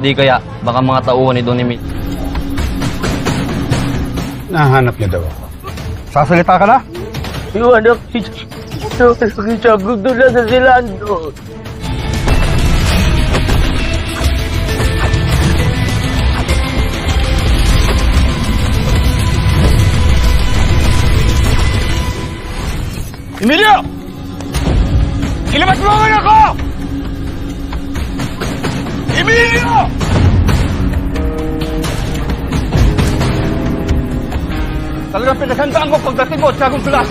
Di kaya, baka mga tauhan ni Don Emil. Nahanap niya daw ako. Sasalita ka na? Yung anak si Sagog doon na sa silando. Emilio! Ilabas mo ang anak ko! Emilio! Talagang pinaghandaan ko pagdating mo at sagong tulas.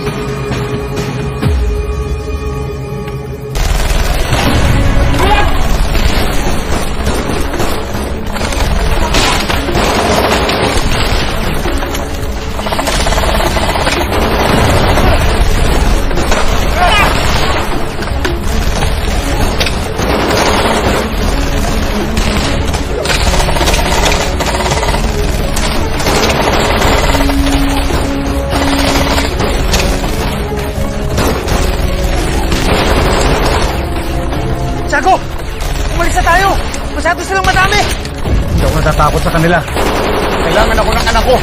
Tiago! Umalis na tayo! Masyado silang madami! Hindi ako natatakot sa kanila. Kailangan ako ng anak ko.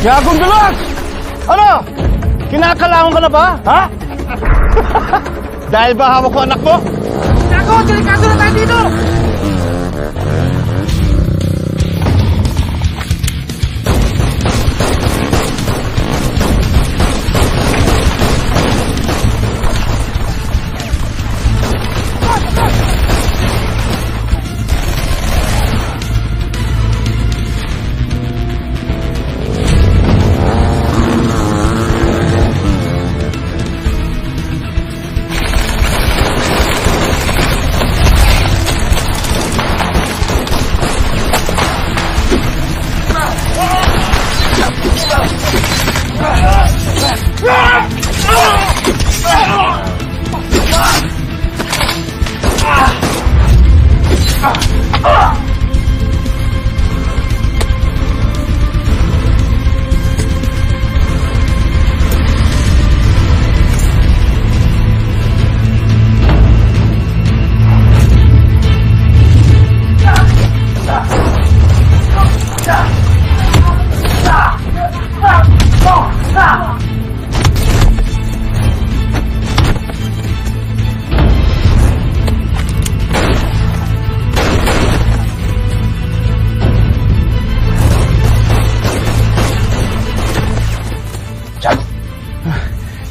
Yagong Dulas! Ano? Kinakalawan ka na ba? Ha? Dahil ba hawak ko anak mo? Tiago! Delikado na tayo dito!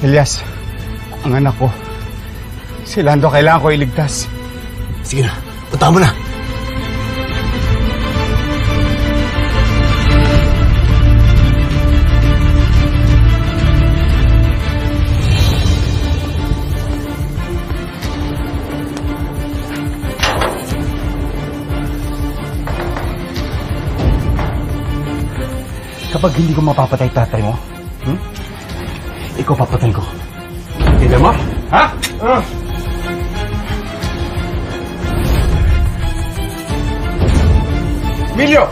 Elias, ang anak ko. Si Lando kailangan ko iligtas. Sige na, punta mo na. Kapag hindi ko mapapatay tatay mo, ikaw papatay ko. Hindi mo? Ha? Emilio!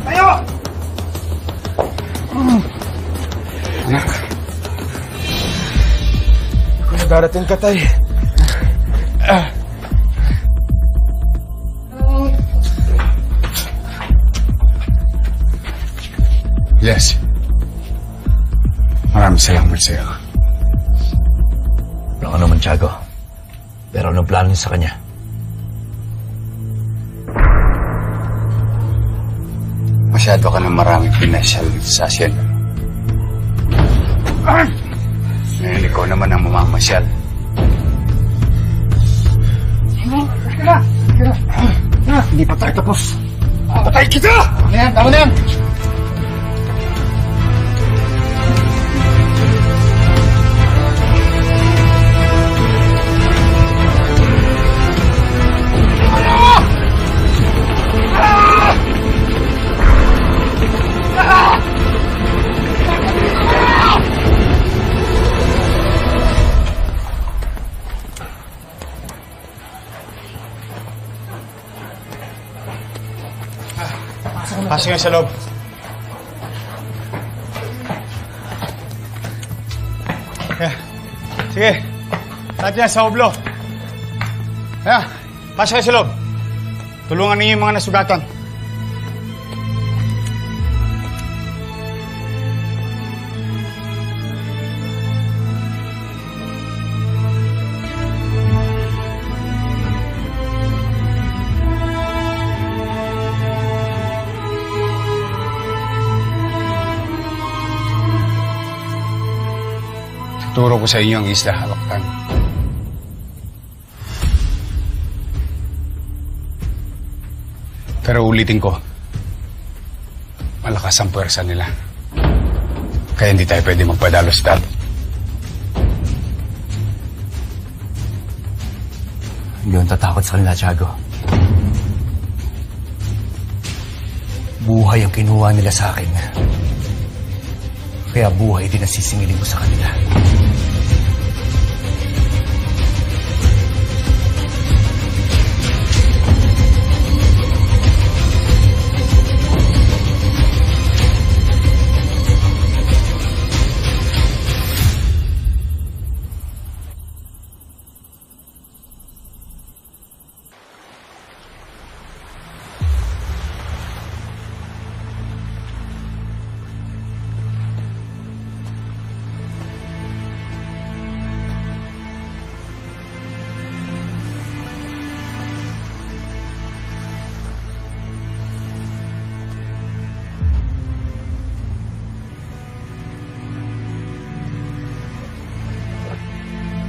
Tayo! Anak. Kung darating ka, tay. Yes. Maraming salamat sa'yo. Wala ka naman, Tiago. Pero anong plano niyo sa kanya? Masyado ka na maraming pinasyal sa Asyen. Ngayon ikaw naman ang mamamasyal. Hindi pa tayo tapos. Patay kita! Tama na yan! Pasok nga sa loob. Kaya, sige. Lahat yan sa oblo. Kaya, pasok nga sa loob. Tulungan ninyo yung mga nasugatan. Turo ko sa inyo ang isla Halaktan. Pero ulitin ko, malakas ang puwersa nila. Kaya hindi tayo pwede magpadalo sa dagat. Hindi akong tatakot sa kanila, Tiago. Buhay ang kinuha nila sa akin. Kaya buhay din ang sisingilin ko sa kanila.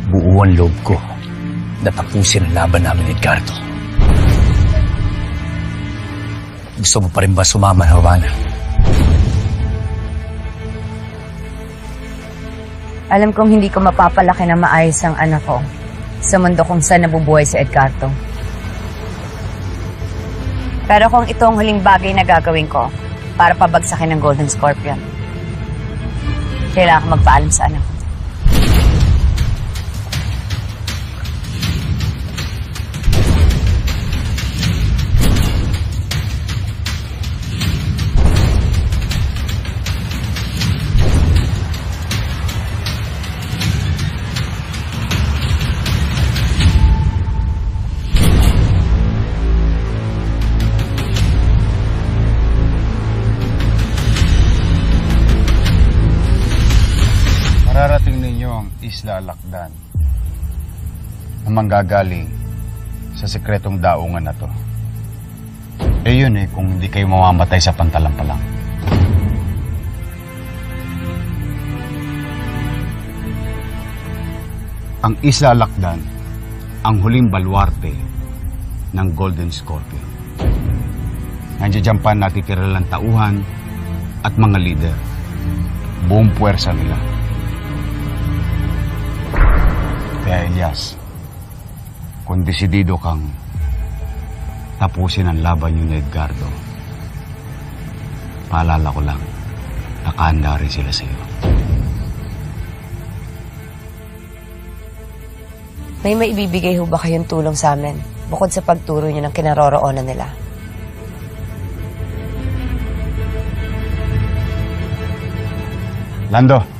Buo ang loob ko na tapusin ang laban namin ni Edgardo. Gusto mo pa rin ba sumama, Havana? Alam kong hindi ko mapapalaki na maayos ang anak ko sa mundo kung saan nabubuhay si Edgardo. Pero kung ito ang huling bagay na gagawin ko para pabagsakin ng Golden Scorpion, kailangan ko magpaalam sa anak ko. Mararating ninyo ang Isla Lakdan na manggagaling sa sekretong daungan na to. Eh yun kung hindi kayo mamamatay sa pantalang-palang. Ang Isla Lakdan, ang huling baluarte ng Golden Scorpion. Nandiyan pa natitira lang tauhan at mga leader. Buong puwersa nila. Kaya Elias, kung desidido kang tapusin ang laban niyo ni Edgardo, paalala ko lang, nakahanda rin sila sa iyo. May maibibigay ho ba kayong tulong sa amin bukod sa pagturo niyo ng kinaroroonan nila? Lando,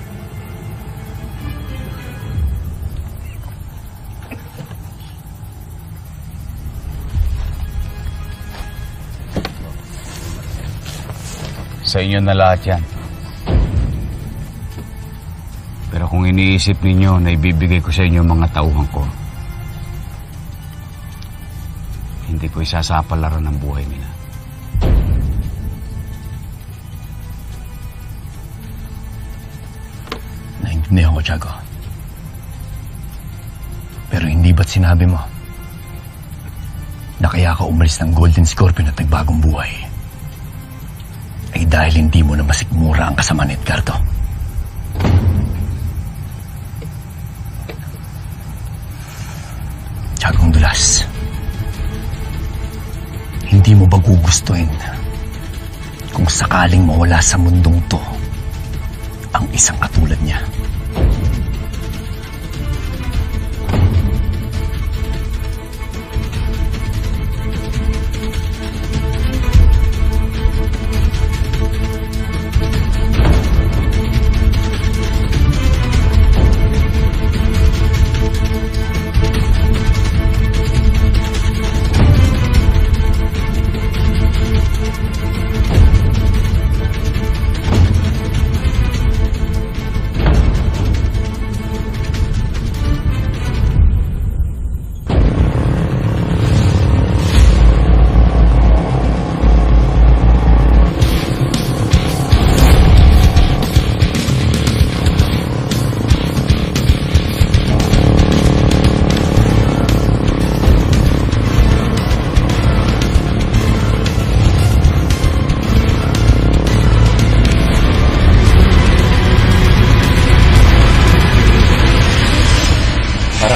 sa inyo na lahat yan. Pero kung iniisip ninyo na ibibigay ko sa inyo mga tauhan ko, hindi ko isasapalaran ang buhay nila. Naintindihan ko, Tiago. Pero hindi ba't sinabi mo na kaya ka umalis ng Golden Scorpion at nagbagong buhay ay dahil hindi mo na masikmura ang kasama ni Edgardo? Tiagong Dulas, hindi mo ba gugustuhin kung sakaling mawala sa mundong to ang isang katulad niya?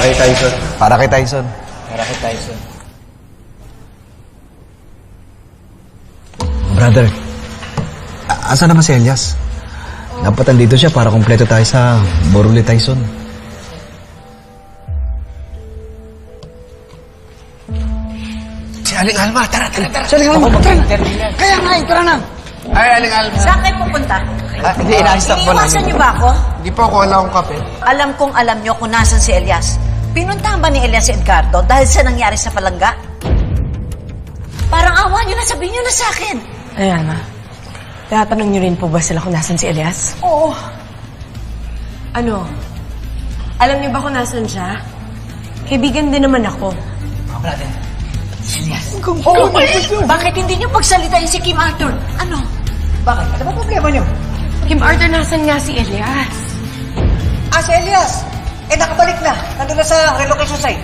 kay Tyson. Para kay Tyson. Para kay Tyson. Brother, asa naman si Elias? Dapat andito siya para kumpleto tayo sa Boruli Tyson. Si Aling Alma, tara. Si Aling Alma, tara. Kaya nga, tara na. Ay, Aling Alma. Saan kayo pupunta? Hindi, inaayos lang po Iniiwasan niyo ba ako? Hindi po ako wala akong kape. Alam kong alam niyo kung nasan si Elias. Pinuntahan ba ni Elias si Edgardo dahil sa nangyari sa palangga? Parang awa niyo na, sabihin niyo na sa akin. Ayan, ma. Tatanong niyo rin po ba sila kung nasan si Elias? Oo. Ano? Alam niyo ba kung nasan siya? Kaibigan din naman ako. Oo, bakit hindi niyo pagsalitain si Kim Arthur? Ano? Bakit? Ano ba problema nyo? Kim Arthur, nasan nga si Elias? Ah, si Elias! Eh, nakabalik na. Nandun na sa relocation site.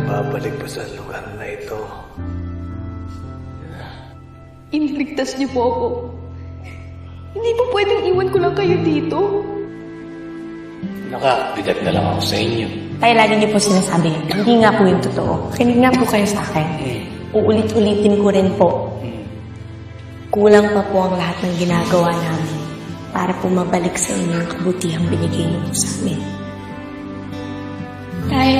Babalik pa sa lugar na ito. Iniligtas niyo po ako. Hindi po pwedeng iwan ko lang kayo dito. Nakabigat na lang ako sa inyo. Kaya lagi niyo po sinasabi, hindi nga po yung totoo. Kinig nga po kayo sa akin. Uulit-ulitin ko rin po. Kulang pa po ang lahat ng ginagawa namin para po mabalik sa inyo ang kabutihang binigay niyo po sa amin. Tay,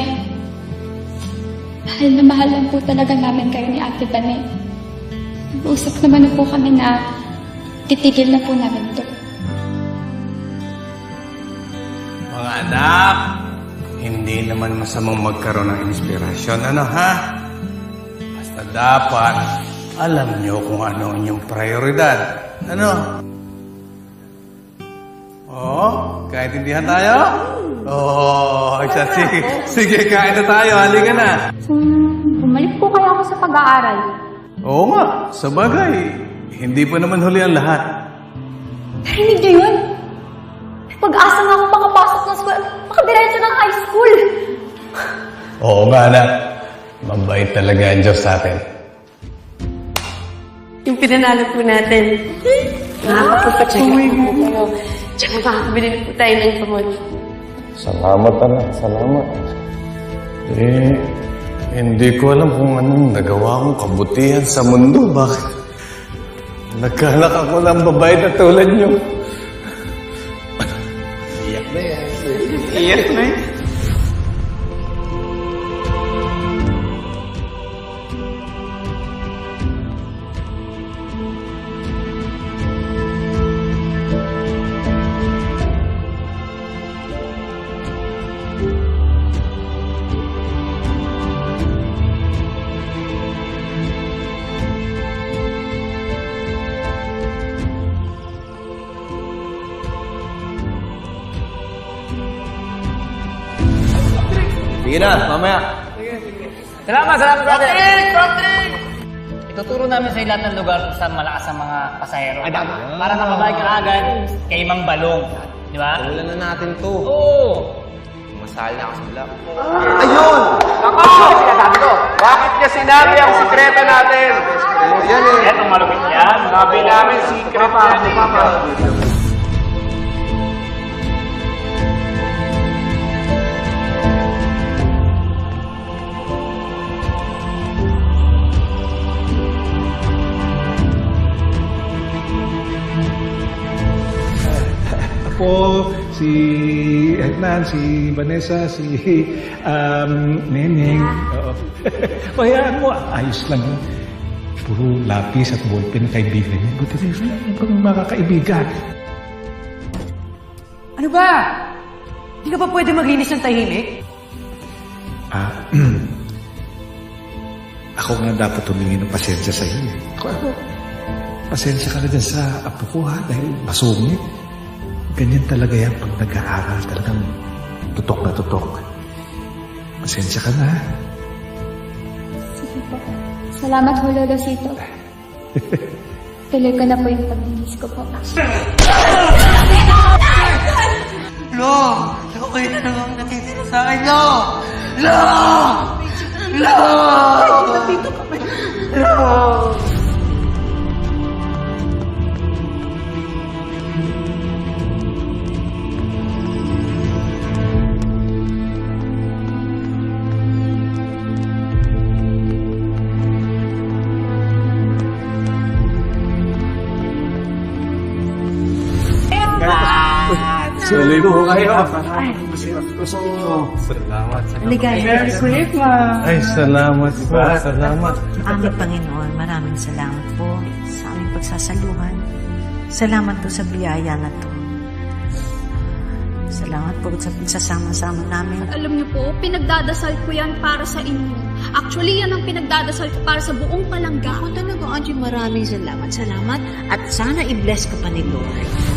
mahal na mahal lang po talaga namin kayo ni Ate Bane. Nag-usap naman na po kami na titigil na po namin ito. Mga anak, hindi naman masamang magkaroon ng inspirasyon, ano ha? Basta dapat alam nyo kung ano ang inyong prioridad. Ano? Oo? Kaintindihan tayo? Oo, sige, kain na tayo. Halika na. Bumalik po kaya ako sa pag-aaral. Oo nga, sa bagay. Hindi pa naman huli ang lahat. Narinig niyo yun? May pag-asa nga akong makapasok ng school. Makadiretso ng high school. Oo nga, anak. Mabait talaga ang Diyos sa atin. Yung pinanalo po natin. Nakakapagpa-check up po kayo. Tsaka makakabili na po tayo ng pamot. Salamat, anak. Salamat. Hindi ko alam kung anong nagawa kong kabutihan sa mundo. Bakit? Nagkanak ako ng babae na tulad niyo. Iyak na yan. Iyak na yan. Sige na, mamaya. Salamat, brother. Tuturo namin sa lahat ng lugar kung saan malakas ang mga pasahero. Para makabalik ka agad kay Mang Balong. Di ba? Wala na natin to. Oo! Masal na ako sa vlog. Bakit niya sinabi ang sikreto natin? Yan eh. Yan ang malupit yan. Sabi namin secret yan eh. Po, si Hernán, si Vanessa, si Neneng. Oo. Hayaan mo, ayos lang yun. Puro lapis at ballpen kaibigan niya. Buti na yun, ibang makakaibigan. Ano ba? Hindi ka ba pwede maglinis ng tahimik? Ako nga dapat humingi ng pasensya sa iyo. Ako, pasensya ka na dyan sa apo ko ha, dahil masungit. Ganyan talaga yan pag nag-aaral. Talagang tutok na tutok. Pasensya ka na ha. Sige po. Salamat po, Lolo Sito. Tuloy ko na po yung paglinis ko po. Lo! Ako kayo na naman natitira sa akin, Lo! Lo! Lo! Dito kami. Lo! Sali po kayo. Merry Christmas! Ay, salamat po. Salamat. Aming Panginoon, maraming salamat po sa aming pagsasaluhan. Salamat po sa biyaya na to. Salamat po sa pagsasama-sama namin. Alam niyo po, pinagdadasal ko yan para sa inyo. Actually, yan ang pinagdadasal ko para sa buong Palangga. Ako talaga, Angie, maraming salamat. Salamat at sana i-bless ka pa ni Lord.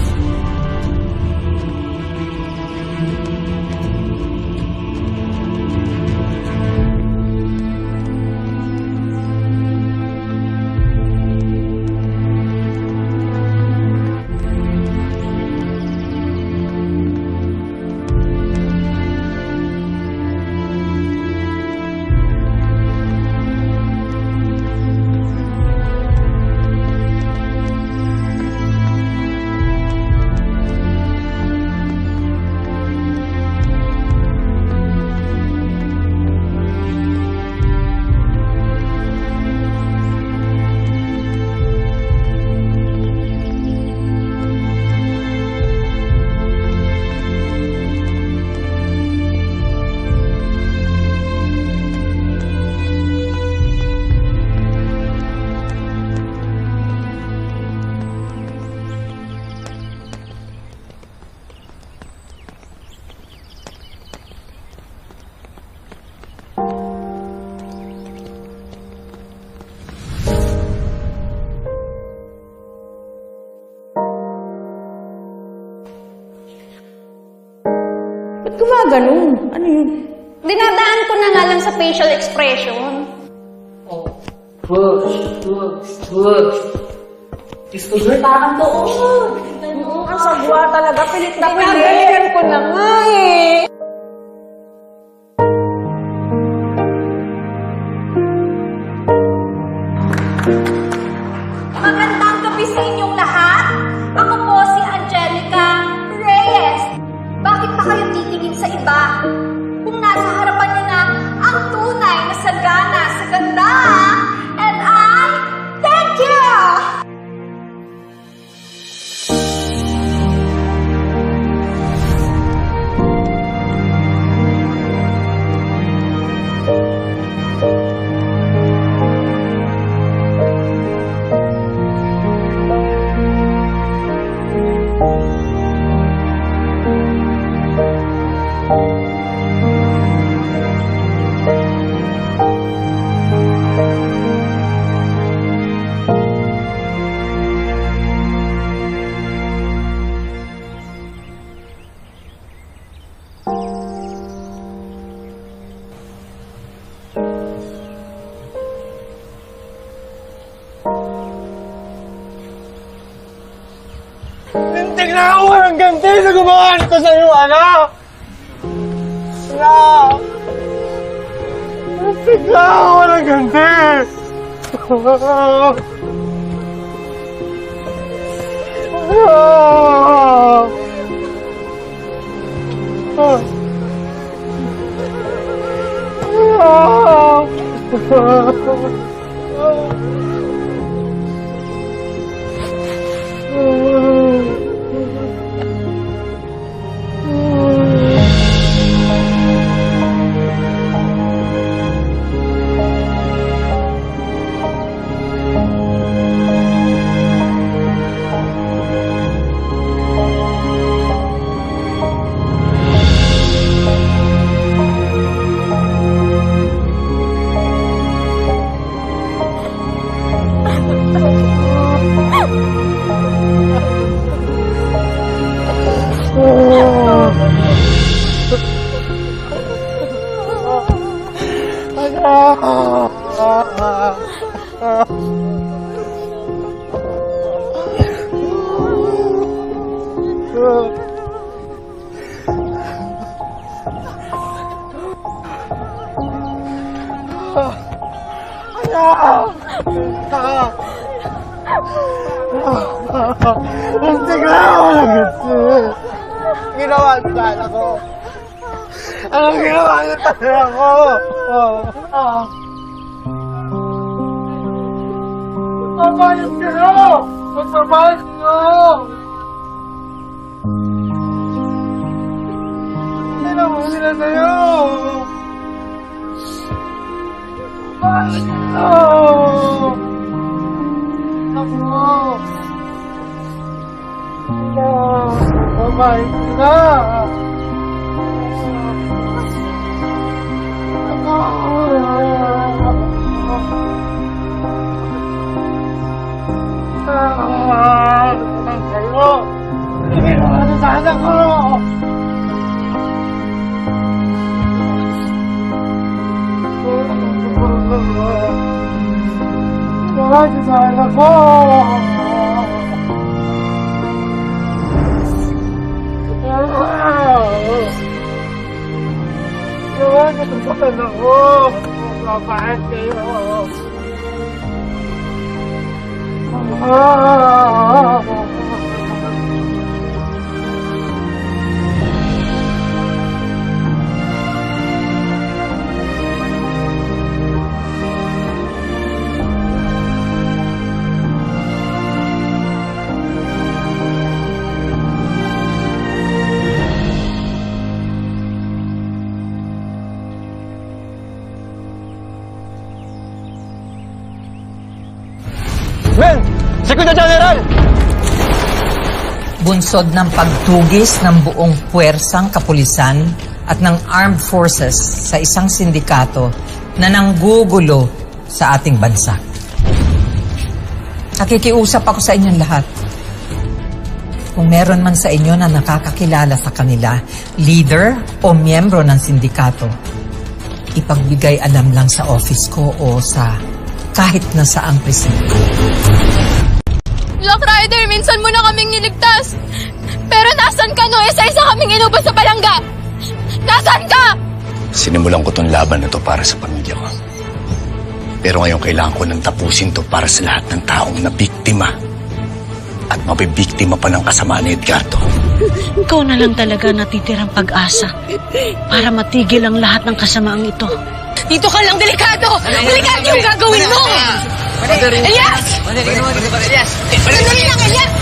Ba't gumaganon? Ano yun? Dinadaan ko na nga lang sa facial expression. Parang doon. Ang sagwa talaga, pilit na pilit. Dinagalingan ko na nga eh. Magandang gabi sa inyong lahat. Ako po si Angelica Reyes. Bakit pa kayo titingin sa iba? Kung nasa harapan niyo na ang tunay na sagana sa ganda. And I thank you! ganti sa gumawa nito sa'yo, anak! Anak! Bigla ako ng ganti! Ginawa sa anak ko. Anong ginawa niyo sa anak ko? Magpapalit kayo! Magpapalit kayo! Sino mo sila sa'yo? Magpapalit kayo! Ako! Magpapalit ka! Sige naman sa anak ko! Sige sa anak ko! Sige sa anak ko! Kapahit kayo! Segundo General! Bunsod ng pagtugis ng buong puwersang kapulisan at ng armed forces sa isang sindikato na nanggugulo sa ating bansa. Nakikiusap ako sa inyong lahat. Kung meron man sa inyo na nakakakilala sa kanila, leader o miyembro ng sindikato, ipagbigay alam lang sa office ko o sa kahit na saang presinto. Black Rider, minsan mo na kaming niligtas. Pero nasan ka no? Isa-isa kaming inubos sa palangga. Nasan ka? Sinimulan ko tong laban na to para sa pamilya ko. Pero ngayon kailangan ko nang tapusin to para sa lahat ng taong nabiktima. At mabibiktima pa ng kasamaan ni Edgardo. Ikaw na lang talaga natitirang pag-asa para matigil ang lahat ng kasamaang ito. Dito ka lang, delikado! Delikado yung gagawin mo! Elias! Sandali lang, Elias!